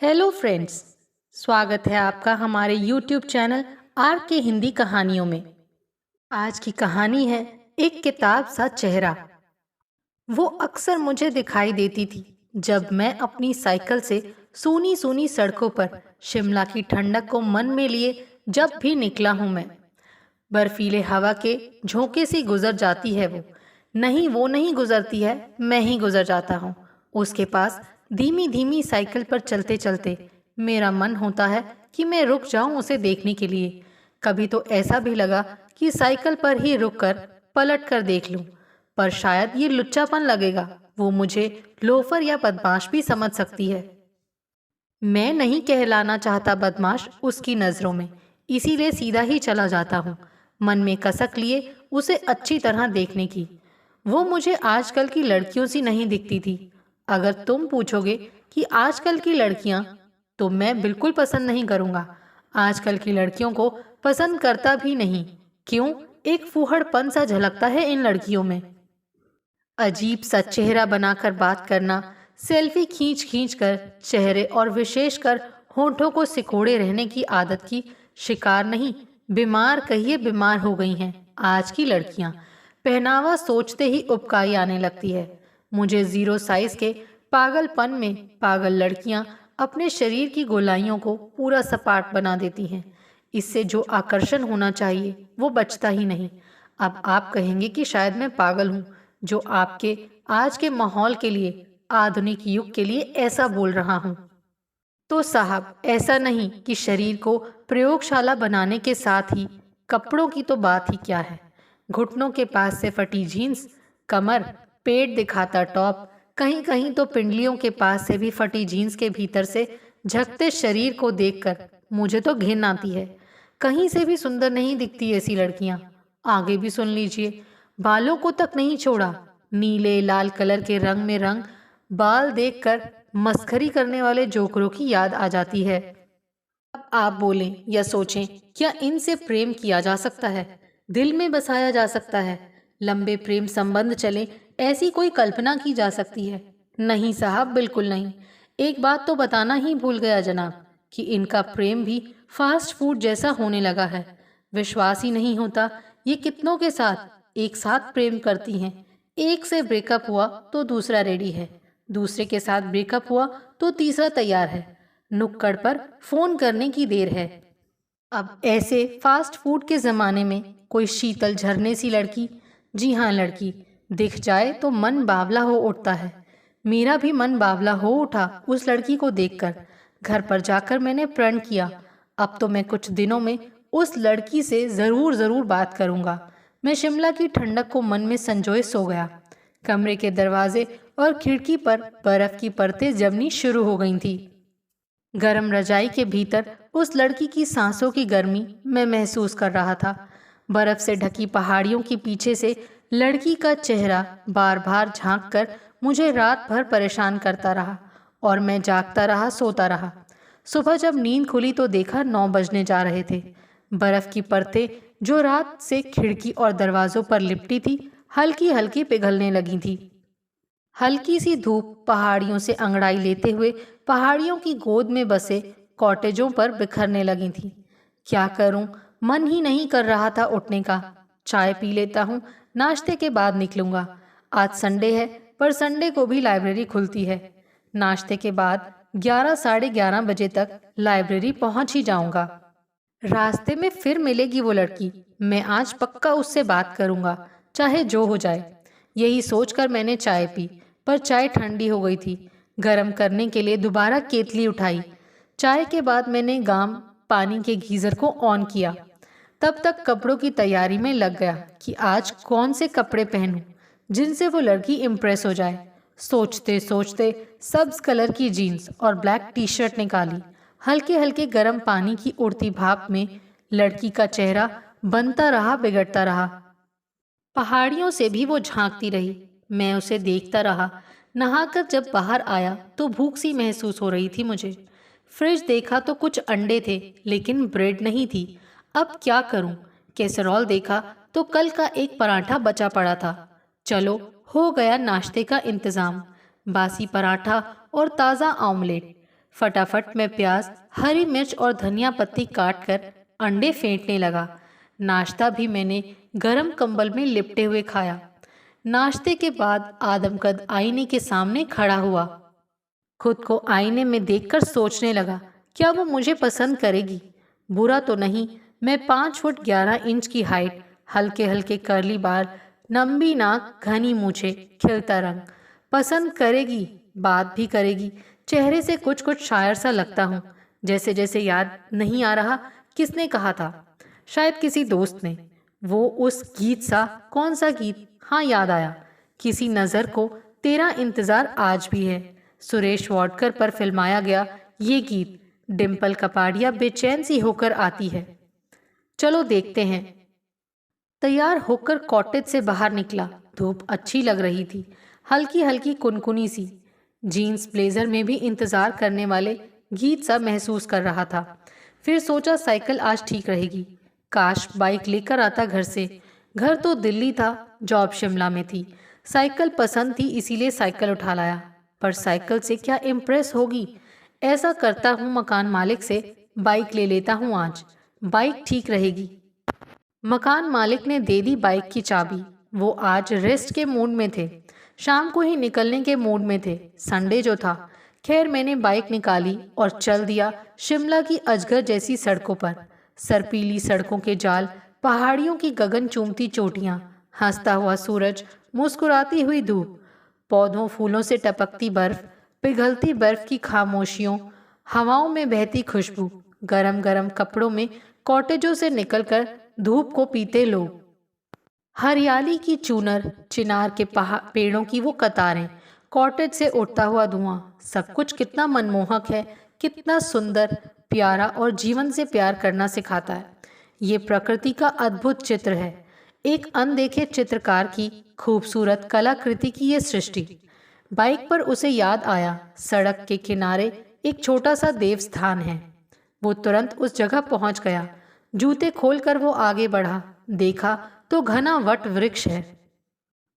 Hello friends. स्वागत है आपका हमारे यूट्यूब चैनल आर के हिंदी कहानियों में। आज की कहानी है एक किताब सा चेहरा। वो अक्सर मुझे दिखाई देती थी जब मैं अपनी साइकिल से सूनी सूनी सड़कों पर शिमला की ठंडक को मन में लिए जब भी निकला हूँ मैं। बर्फीले हवा के झोंके से गुजर जाती है वो नहीं गुजरती है, मैं ही गुजर जाता हूँ उसके पास। धीमी धीमी साइकिल पर चलते चलते मेरा मन होता है कि मैं रुक जाऊं उसे देखने के लिए। कभी तो ऐसा भी लगा कि साइकिल पर ही रुक कर पलट कर देख लूं, पर शायद ये लुच्चापन लगेगा। वो मुझे लोफर या बदमाश भी समझ सकती है। मैं नहीं कहलाना चाहता बदमाश उसकी नज़रों में, इसीलिए सीधा ही चला जाता हूँ, मन में कसक लिए उसे अच्छी तरह देखने की। वो मुझे आजकल की लड़कियों सी नहीं दिखती थी। अगर तुम पूछोगे कि आजकल की लड़कियां, तो मैं बिल्कुल पसंद नहीं करूँगा। आजकल की लड़कियों को पसंद करता भी नहीं। क्यों? एक फूहड़पन सा झलकता है इन लड़कियों में। अजीब सा चेहरा बनाकर बात करना, सेल्फी खींच खींच कर चेहरे और विशेषकर होठों को सिकोड़े रहने की आदत की शिकार नहीं, बीमार कहिए बीमार हो गई हैं आज की लड़कियां। पहनावा सोचते ही उबकाई आने लगती है। मुझे जीरो साइज के पागलपन में पागल लड़कियां अपने शरीर की गोलाइयों को पूरा सपाट बना देती हैं। इससे जो आकर्षण होना चाहिए वो बचता ही नहीं। अब आप कहेंगे कि शायद मैं पागल हूँ जो आपके आज के माहौल के लिए, आधुनिक युग के लिए ऐसा बोल रहा हूँ। तो साहब, ऐसा नहीं कि शरीर को प्रयोगशाला बनाने के साथ ही कपड़ों की तो बात ही क्या है। घुटनों के पास से फटी जीन्स, कमर, पेट दिखाता टॉप, कहीं कहीं तो पिंडलियों के पास से भी फटी जीन्स के भीतर से झकते शरीर को देखकर मुझे तो घिन आती है। कहीं से भी सुंदर नहीं दिखती ऐसी लड़कियां। आगे भी सुन लीजिए, बालों को तक नहीं छोड़ा। नीले लाल कलर के रंग में रंग बाल देखकर मस्खरी करने वाले जोकरों की याद आ जाती है। अब आप बोलें या सोचें, क्या इनसे प्रेम किया जा सकता है? दिल में बसाया जा सकता है? लंबे प्रेम संबंध चले, ऐसी कोई कल्पना की जा सकती है? नहीं साहब, बिल्कुल नहीं। एक बात तो बताना ही भूल गया जनाब, कि इनका प्रेम भी फास्ट फूड जैसा होने लगा है। विश्वास ही नहीं होता, ये कितनों के साथ एक साथ प्रेम करती हैं। एक से ब्रेकअप हुआ तो दूसरा रेडी है, दूसरे के साथ ब्रेकअप हुआ तो तीसरा तैयार है। नुक्कड़ पर फोन करने की देर है। अब ऐसे फास्ट फूड के जमाने में कोई शीतल झरने सी लड़की, जी हाँ लड़की, दिख जाए तो मन बावला हो उठता है। मेरा भी मन बावला हो उठा उस लड़की को देखकर। घर पर जाकर मैंने प्रण किया, अब तो मैं कुछ दिनों में उस लड़की से जरूर जरूर बात करूंगा। मैं शिमला की ठंडक को मन में संजोए सो गया। कमरे के दरवाजे और खिड़की पर बर्फ की परतें जमनी शुरू हो गई थी। गरम रजाई के भीतर उस लड़की की सांसों की गर्मी मैं महसूस कर रहा था। बर्फ से ढकी पहाड़ियों के पीछे से लड़की का चेहरा बार बार झांक कर मुझे रात भर परेशान करता रहा और मैं जागता रहा, सोता रहा। सुबह जब नींद खुली तो देखा 9 बजने जा रहे थे। बर्फ की परतें जो रात से खिड़की और दरवाजों पर लिपटी थी, हल्की हल्की पिघलने लगी थी। हल्की सी धूप पहाड़ियों से अंगड़ाई लेते हुए पहाड़ियों की गोद में बसे कॉटेजों पर बिखरने लगी थी। क्या करूं, मन ही नहीं कर रहा था उठने का। चाय पी लेता हूं, नाश्ते के बाद निकलूंगा। आज संडे है, पर संडे को भी लाइब्रेरी खुलती है। नाश्ते के बाद 11 साढ़े 11 बजे तक लाइब्रेरी पहुंच ही जाऊंगा। रास्ते में फिर मिलेगी वो लड़की, मैं आज पक्का उससे बात करूंगा, चाहे जो हो जाए। यही सोचकर मैंने चाय पी, पर चाय ठंडी हो गई थी। गर्म करने के लिए दोबारा केतली उठाई। चाय के बाद मैंने गाम पानी के गीजर को ऑन किया। तब तक कपड़ों की तैयारी में लग गया कि आज कौन से कपड़े पहनूं जिनसे वो लड़की इम्प्रेस हो जाए। सोचते सोचते सब्ज कलर की जीन्स और ब्लैक टी शर्ट निकाली। हल्के हल्के गर्म पानी की उड़ती भाप में लड़की का चेहरा बनता रहा, बिगड़ता रहा। पहाड़ियों से भी वो झांकती रही, मैं उसे देखता रहा। नहाकर जब बाहर आया तो भूख सी महसूस हो रही थी मुझे। फ्रिज देखा तो कुछ अंडे थे, लेकिन ब्रेड नहीं थी। अब क्या करूं? कैसरॉल देखा तो कल का एक पराठा बचा पड़ा था। चलो, हो गया नाश्ते का इंतजाम। बासी पराठा और ताज़ा ऑमलेट। फटाफट मैं प्याज, हरी मिर्च और धनिया पत्ती काट कर अंडे फेंटने लगा। नाश्ता भी मैंने गरम कंबल में लिपटे हुए खाया। नाश्ते के बाद आदमकद आईने के सामने खड़ा हुआ। खुद को आईने में देखकर सोचने लगा, क्या वो मुझे पसंद करेगी? बुरा तो नहीं, मैं 5 फुट 11 इंच की हाइट, हल्के हल्के कर्ली बाल, लंबी नाक, घनी मूछें, खिलता रंग। पसंद करेगी, बात भी करेगी। चेहरे से कुछ कुछ शायर सा लगता हूँ। जैसे जैसे याद नहीं आ रहा किसने कहा था, शायद किसी दोस्त ने। वो उस गीत सा, कौन सा गीत? हाँ, याद आया। किसी नज़र को तेरा इंतज़ार आज भी है। सुरेश वाडकर पर फिल्माया गया ये गीत। डिम्पल कपाड़िया बेचैन सी होकर आती है। चलो देखते हैं। तैयार होकर कॉटेज से बाहर निकला। धूप अच्छी लग रही थी, हल्की हल्की कुनकुनी सी। जीन्स ब्लेजर में भी इंतजार करने वाले गीत सा महसूस कर रहा था। फिर सोचा साइकिल आज ठीक रहेगी। काश बाइक लेकर आता घर से। घर तो दिल्ली था, जॉब शिमला में थी। साइकिल पसंद थी इसीलिए साइकिल उठा लाया। पर साइकिल से क्या इम्प्रेस होगी? ऐसा करता हूँ, मकान मालिक से बाइक ले लेता हूँ आज। बाइक ठीक रहेगी। मकान मालिक ने दे दी बाइक की चाबी। वो आज रेस्ट के मूड में थे, शाम को ही निकलने के मूड में थे, संडे जो था। खैर मैंने बाइक निकाली और चल दिया शिमला की अजगर जैसी सड़कों पर। सरपीली सड़कों के जाल, पहाड़ियों की गगन चूमती चोटियां, हंसता हुआ सूरज, मुस्कुराती हुई धूप, पौधों फूलों से टपकती बर्फ, पिघलती बर्फ की खामोशियों, हवाओं में बहती खुशबू, गरम गरम कपड़ों में कॉटेजों से निकलकर धूप को पीते लोग, हरियाली की चूनर, चिनार के पेड़ों की वो कतारें, कॉटेज से उठता हुआ धुआं, सब कुछ कितना मनमोहक है, कितना सुंदर, प्यारा और जीवन से प्यार करना सिखाता है। ये प्रकृति का अद्भुत चित्र है, एक अनदेखे चित्रकार की खूबसूरत कलाकृति की ये सृष्टि। बाइक पर उसे याद आया, सड़क के किनारे एक छोटा सा देवस्थान है। वो तुरंत उस जगह पहुंच गया। जूते खोलकर वो आगे बढ़ा। देखा तो घना वट वृक्ष है।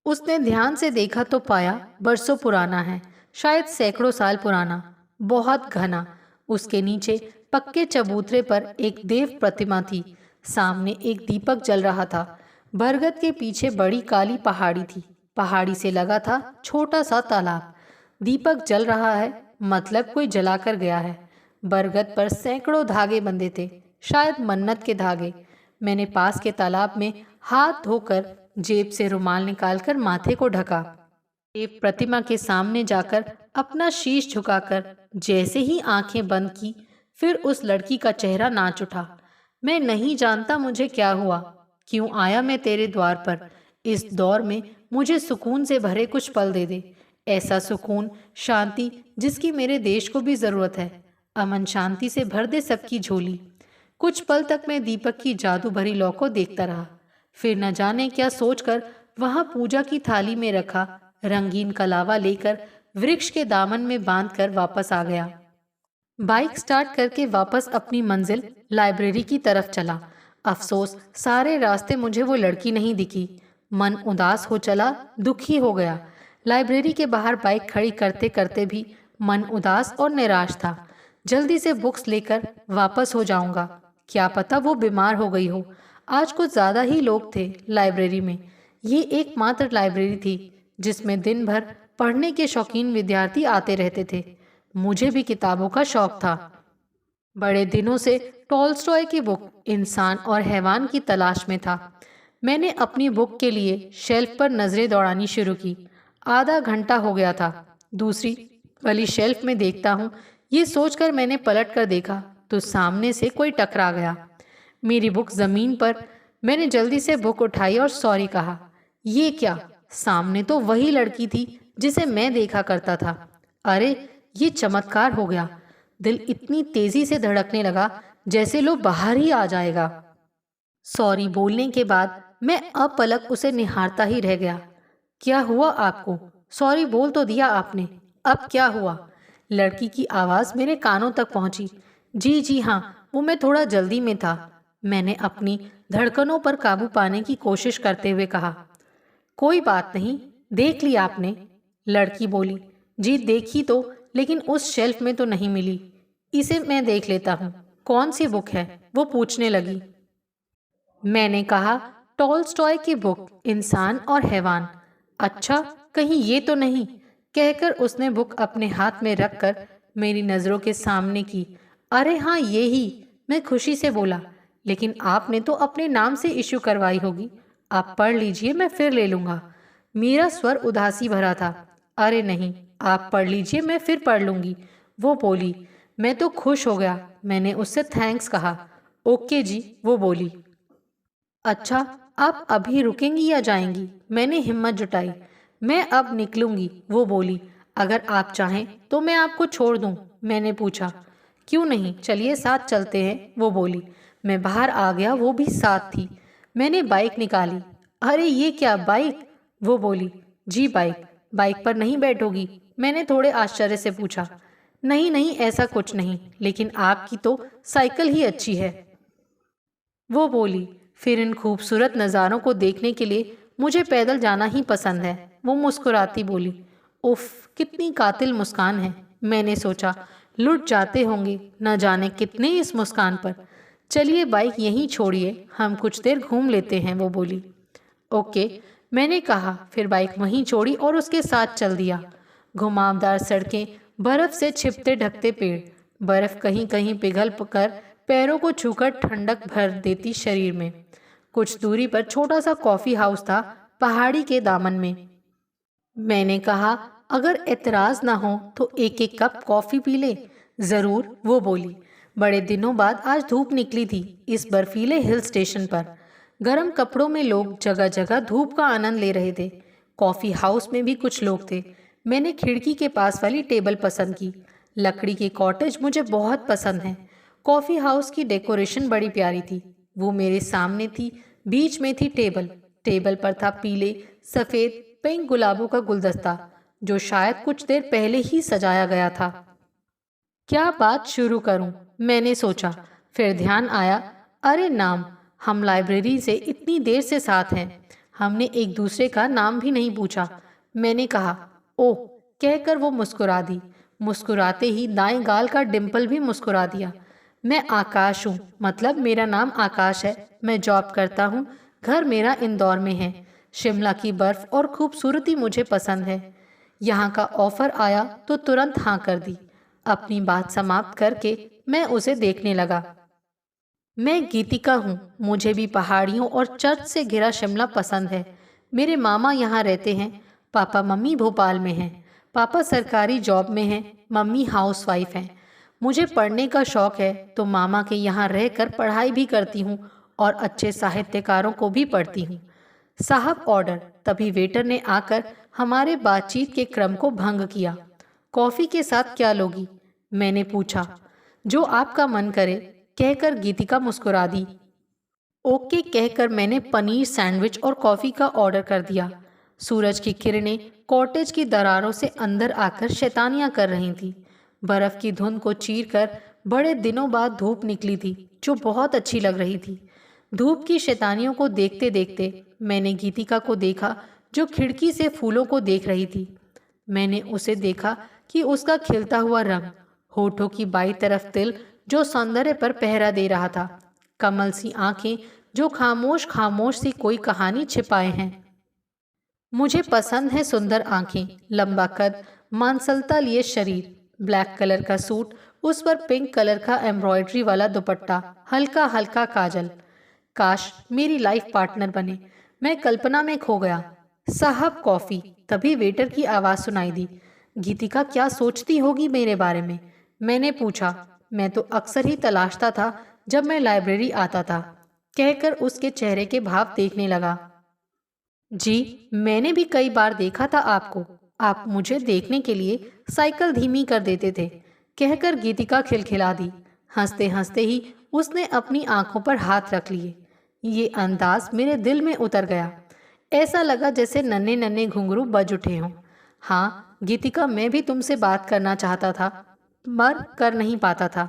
उसने ध्यान से देखा तो पाया बरसों पुराना है, शायद सैकड़ों साल पुराना, बहुत घना। उसके नीचे पक्के चबूतरे पर एक देव प्रतिमा थी। सामने एक दीपक जल रहा था। बरगद के पीछे बड़ी काली पहाड़ी थी। पहाड़ी से लगा था छोटा सा तालाब। दीपक जल रहा है, मतलब कोई जलाकर गया है। बरगद पर सैकड़ों धागे बंधे थे, शायद मन्नत के धागे। मैंने पास के तालाब में हाथ धोकर जेब से रुमाल निकालकर माथे को ढका। देव प्रतिमा के सामने जाकर अपना शीश झुकाकर जैसे ही आंखें बंद की, फिर उस लड़की का चेहरा नाच उठा। मैं नहीं जानता मुझे क्या हुआ, क्यों आया मैं तेरे द्वार पर। इस दौर में मुझे सुकून से भरे कुछ पल दे दे, ऐसा सुकून, शांति जिसकी मेरे देश को भी जरूरत है। अमन शांति से भर दे सबकी झोली। कुछ पल तक मैं दीपक की जादू भरी लौ को देखता रहा। फिर न जाने क्या सोचकर वहां पूजा की थाली में रखा रंगीन कलावा लेकर वृक्ष के दामन में बांधकर वापस आ गया। बाइक स्टार्ट करके वापस अपनी मंजिल लाइब्रेरी की तरफ चला। अफसोस, सारे रास्ते मुझे वो लड़की नहीं दिखी। मन उदास हो चला, दुखी हो गया। लाइब्रेरी के बाहर बाइक खड़ी करते करते भी मन उदास और निराश था। जल्दी से बुक्स लेकर वापस हो जाऊंगा, क्या पता वो बीमार हो गई हो। आज कुछ ज़्यादा ही लोग थे लाइब्रेरी में। ये एकमात्र लाइब्रेरी थी जिसमें दिन भर पढ़ने के शौकीन विद्यार्थी आते रहते थे। मुझे भी किताबों का शौक था। बड़े दिनों से टॉलस्टॉय की बुक इंसान और हैवान की तलाश में था। मैंने अपनी बुक के लिए शेल्फ पर नजरें दौड़ानी शुरू की। आधा घंटा हो गया था। दूसरी वाली शेल्फ में देखता हूँ, ये सोचकर मैंने पलट कर देखा तो सामने से कोई टकरा गया। मेरी बुक जमीन पर। मैंने जल्दी से बुक उठाई और सॉरी कहा। ये क्या, सामने तो वही लड़की थी जिसे मैं देखा करता था। अरे ये चमत्कार हो गया। दिल इतनी तेजी से धड़कने लगा जैसे लो बाहर ही आ जाएगा। सॉरी बोलने के बाद मैं अपलक उसे निहारता ही रह गया। क्या हुआ आपको? सॉरी बोल तो दिया आपने, अब क्या हुआ? लड़की की आवाज मेरे कानों तक पहुंची। जी हाँ, वो मैं थोड़ा जल्दी में था, मैंने अपनी धड़कनों पर काबू पाने की कोशिश करते हुए कहा। कोई बात नहीं, देख लिया आपने? लड़की बोली। जी देखी तो, लेकिन उस शेल्फ में तो नहीं मिली। इसे मैं देख लेता हूँ। कौन सी बुक है? वो पूछने लगी। मैंने कहा, टॉलस्टॉय की बुक, इंसान और हैवान। अच्छा, कहीं ये तो नहीं? कहकर उसने बुक अपने हाथ में रखकर मेरी नज़रों के सामने की। अरे हाँ, ये ही। मैं खुशी से बोला। लेकिन आपने तो अपने नाम से इशू करवाई होगी। आप पढ़ लीजिए, मैं फिर ले लूँगा। मेरा स्वर उदासी भरा था। अरे नहीं, आप पढ़ लीजिए, मैं फिर पढ़ लूँगी, वो बोली। मैं तो खुश हो गया। मैंने उससे थैंक्स कहा। ओके जी, वो बोली। अच्छा, आप अभी रुकेंगी या जाएंगी? मैंने हिम्मत जुटाई। मैं अब निकलूंगी, वो बोली। अगर आप चाहें तो मैं आपको छोड़ दूं, मैंने पूछा। क्यों नहीं, चलिए साथ चलते हैं, वो बोली। मैं बाहर आ गया, वो भी साथ थी। मैंने बाइक निकाली। अरे ये क्या, बाइक? वो बोली। जी बाइक। बाइक पर नहीं बैठोगी? मैंने थोड़े आश्चर्य से पूछा। नहीं नहीं, ऐसा कुछ नहीं, लेकिन आपकी तो साइकिल ही अच्छी है, वो बोली। फिर इन खूबसूरत नज़ारों को देखने के लिए मुझे पैदल जाना ही पसंद है, वो मुस्कुराती बोली। उफ, कितनी कातिल मुस्कान है, मैंने सोचा। लुट जाते होंगे, न जाने कितने इस मुस्कान पर। चलिए बाइक यहीं छोड़िए, हम कुछ देर घूम लेते हैं, वो बोली। ओके, मैंने कहा। फिर बाइक वहीं छोड़ी और उसके साथ चल दिया। घुमावदार सड़कें, बर्फ से छिपते ढकते पेड़, बर्फ कहीं कहीं पिघल कर पैरों को छूकर ठंडक भर देती शरीर में। कुछ दूरी पर छोटा सा कॉफी हाउस था, पहाड़ी के दामन में। मैंने कहा, अगर एतराज ना हो तो एक एक कप कॉफी पी ले। जरूर, वो बोली। बड़े दिनों बाद आज धूप निकली थी इस बर्फीले हिल स्टेशन पर। गर्म कपड़ों में लोग जगह जगह धूप का आनंद ले रहे थे। कॉफी हाउस में भी कुछ लोग थे। मैंने खिड़की के पास वाली टेबल पसंद की। लकड़ी के कॉटेज मुझे बहुत पसंद हैं। कॉफी हाउस की डेकोरेशन बड़ी प्यारी थी। वो मेरे सामने थी। बीच में थी टेबल। टेबल पर था पीले, सफेद, पिंक गुलाबों का गुलदस्ता, जो शायद कुछ देर पहले ही सजाया गया था। क्या बात शुरू करूं, मैंने सोचा। फिर ध्यान आया। अरे नाम, हम लाइब्रेरी से इतनी देर से साथ हैं, हमने एक दूसरे का नाम भी नहीं पूछा। मैंने कहा, ओह, कहकर वो मुस्कुरा दी। मुस्कुराते ही दाएं गाल का डिम्पल भी मुस्कुरा दिया। मैं आकाश हूँ, मतलब मेरा नाम आकाश है। मैं जॉब करता हूँ। घर मेरा इंदौर में है। शिमला की बर्फ और खूबसूरती मुझे पसंद है। यहाँ का ऑफर आया तो तुरंत हाँ कर दी। अपनी बात समाप्त करके मैं उसे देखने लगा। मैं गीतिका हूँ। मुझे भी पहाड़ियों और चर्च से घिरा शिमला पसंद है। मेरे मामा यहाँ रहते हैं। पापा मम्मी भोपाल में हैं। पापा सरकारी जॉब में हैं, मम्मी हाउसवाइफ हैं। मुझे पढ़ने का शौक है तो मामा के यहाँ रहकर पढ़ाई भी करती हूँ और अच्छे साहित्यकारों को भी पढ़ती हूँ। साहब, ऑर्डर। तभी वेटर ने आकर हमारे बातचीत के क्रम को भंग किया। कॉफी के साथ क्या लोगी, मैंने पूछा। जो आपका मन करे, कहकर गीतिका मुस्कुरा दी। ओके कहकर मैंने पनीर सैंडविच और कॉफी का ऑर्डर कर दिया। सूरज की किरणें कॉटेज की दरारों से अंदर आकर शैतानियां कर रही थी। बर्फ की धुंध को चीरकर बड़े दिनों बाद धूप निकली थी, जो बहुत अच्छी लग रही थी। धूप की शैतानियों को देखते देखते मैंने गीतिका को देखा, जो खिड़की से फूलों को देख रही थी। मैंने उसे देखा कि उसका खिलता हुआ रंग, होठों की बाईं तरफ तिल जो सौंदर्य पर पहरा दे रहा था, कमल सी आंखें जो खामोश खामोश सी कोई कहानी छिपाए हैं। मुझे पसंद है सुंदर आंखें, लंबा कद, मांसलता लिए शरीर, ब्लैक कलर का सूट, उस पर पिंक कलर का एम्ब्रॉयडरी वाला दुपट्टा, हल्का हल्का काजल। काश मेरी लाइफ पार्टनर बने। मैं कल्पना में खो गया। साहब, कॉफी। तभी वेटर की आवाज सुनाई दी। गीतिका क्या सोचती होगी मेरे बारे में, मैंने पूछा। मैं तो अक्सर ही तलाशता था जब मैं लाइब्रेरी आता था, कहकर उसके चेहरे के भाव देखने लगा। जी, मैंने भी कई बार देखा था आपको। आप मुझे देखने के लिए साइकिल धीमी कर देते थे, कहकर गीतिका खिलखिला दी। हंसते हंसते ही उसने अपनी आंखों पर हाथ रख लिए। ये अंदाज मेरे दिल में उतर गया। ऐसा लगा जैसे नन्हे नन्हे घुंघरू बज उठे हों। हाँ गीतिका, मैं भी तुमसे बात करना चाहता था, मगर कर नहीं पाता था।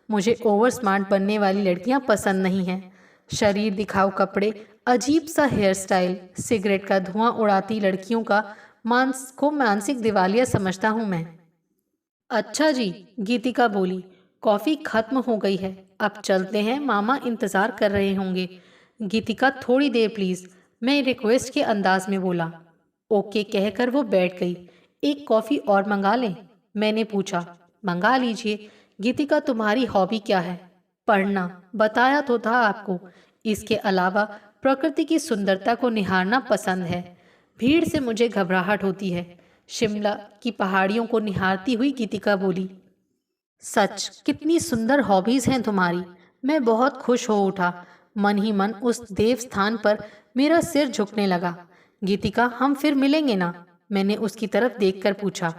मुझे ओवर स्मार्ट बनने वाली लड़कियां पसंद नहीं हैं। शरीर दिखाऊ कपड़े, अजीब सा हेयर स्टाइल, सिगरेट का धुआं उड़ाती लड़कियों का मानसिक दिवालिया समझता हूँ मैं। अच्छा जी, गीतिका बोली। कॉफी खत्म हो गई है, अब चलते हैं, मामा इंतजार कर रहे होंगे। गीतिका थोड़ी देर प्लीज, मैं रिक्वेस्ट के अंदाज में बोला। ओके कहकर वो बैठ गई। एक कॉफी और मंगा लें? मैंने पूछा। मंगा लीजिए। गीतिका तुम्हारी हॉबी क्या है? पढ़ना, बताया तो था आपको। इसके अलावा प्रकृति की सुंदरता को निहारना पसंद है। भीड़ से मुझे घबराहट होती है। शिमला की पहाड़ियों को निहारती हुई गीतिका बोली। सच, कितनी सुंदर हॉबीज हैं तुम्हारी। मैं बहुत खुश हो उठा। मन ही मन उस देव स्थान पर मेरा सिर झुकने लगा। गीतिका, हम फिर मिलेंगे ना? मैंने उसकी तरफ देखकर पूछा।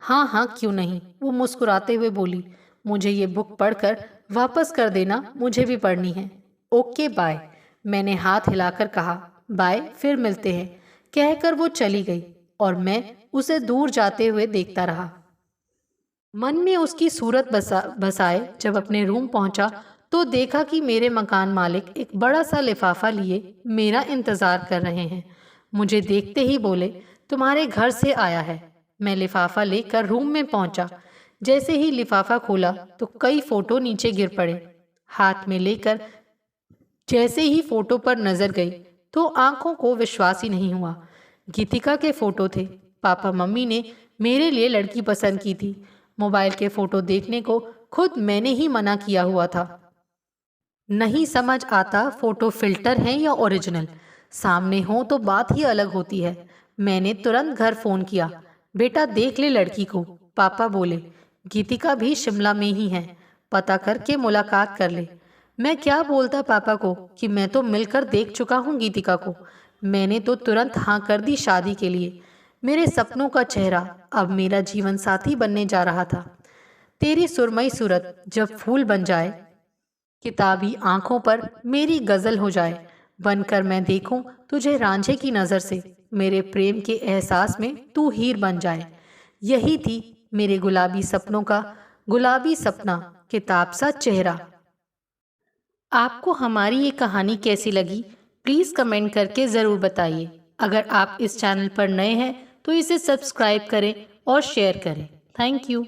हाँ हाँ, क्यों नहीं, वो मुस्कुराते हुए बोली। मुझे ये बुक पढ़कर वापस कर देना, मुझे भी पढ़नी है। ओके बाय, मैंने हाथ हिलाकर कहा। बाय, फिर मिलते हैं, कहकर वो चली गई और मैं उसे दूर जाते हुए देखता रहा। मन में उसकी सूरत बसाए जब अपने रूम पहुंचा तो देखा कि मेरे मकान मालिक एक बड़ा सा लिफाफा लिए मेरा इंतजार कर रहे हैं। मुझे देखते ही बोले, तुम्हारे घर से आया है। मैं लिफाफा लेकर रूम में पहुंचा। जैसे ही लिफाफा खोला तो कई फोटो नीचे गिर पड़े। हाथ में लेकर जैसे ही फोटो पर नजर गई तो आंखों को विश्वास ही नहीं हुआ। गीतिका के फोटो थे। पापा मम्मी ने मेरे लिए लड़की पसंद की थी। मोबाइल के फोटो देखने को खुद मैंने ही मना किया हुआ था। नहीं समझ आता फोटो फिल्टर है या ओरिजिनल। सामने हो तो बात ही अलग होती है। मैंने तुरंत घर फोन किया। बेटा देख ले लड़की को। पापा बोले, गीतिका भी शिमला में ही है, पता करके मुलाकात कर ले। मैं क्या बोलता पापा को कि मैं तो मिलकर देख चुका हूँ गीतिका को। मैंने तो तुरंत हाँ कर दी शादी के लिए। मेरे सपनों का चेहरा अब मेरा जीवन साथी बनने जा रहा था। तेरी सुरमई सूरत जब फूल बन जाए, किताबी आंखों पर मेरी गजल हो जाए, बनकर मैं देखूं तुझे रांझे की नजर से, मेरे प्रेम के एहसास में तू हीर बन जाए। यही थी मेरे गुलाबी सपनों का गुलाबी सपना, किताब सा चेहरा। आपको हमारी ये कहानी कैसी लगी? प्लीज़ कमेंट करके ज़रूर बताइए। अगर आप इस चैनल पर नए हैं तो इसे सब्सक्राइब करें और शेयर करें। Thank you.